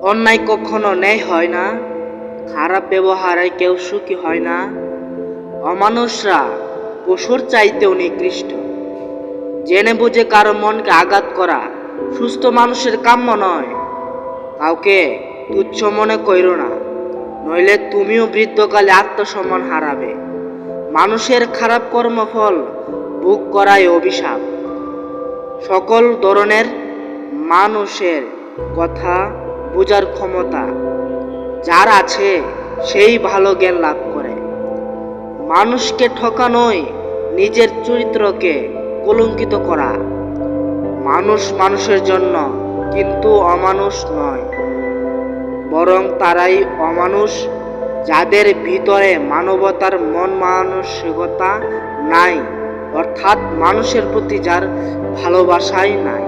অন্যায় কখনো ন্যায় হয় না, খারাপ ব্যবহারে কেউ সুখী হয় না। অমানুষরা পশুর চাইতেও নিকৃষ্ট। জেনে বুঝে কারো মনকে আঘাত করা সুস্থ মানুষের কাম্য নয়। কাউকে তুচ্ছ মনে কইরো না, নইলে তুমিও বৃদ্ধকালে আত্মসম্মান হারাবে। মানুষের খারাপ কর্মফল ভোগ করাই অভিশাপ। সকল ধরনের মানুষের কথা বোঝার ক্ষমতা যার আছে সেই ভালো জ্ঞান লাভ করে। মানুষকে ঠকানোই নিজের চরিত্রকে কলঙ্কিত করা। মানুষ মানুষের জন্য, কিন্তু অমানুষ নয়। বরং তারাই অমানুষ যাদের ভিতরে মানবতার মন মানসিকতা নাই, অর্থাৎ মানুষের প্রতি যার ভালোবাসাই নাই।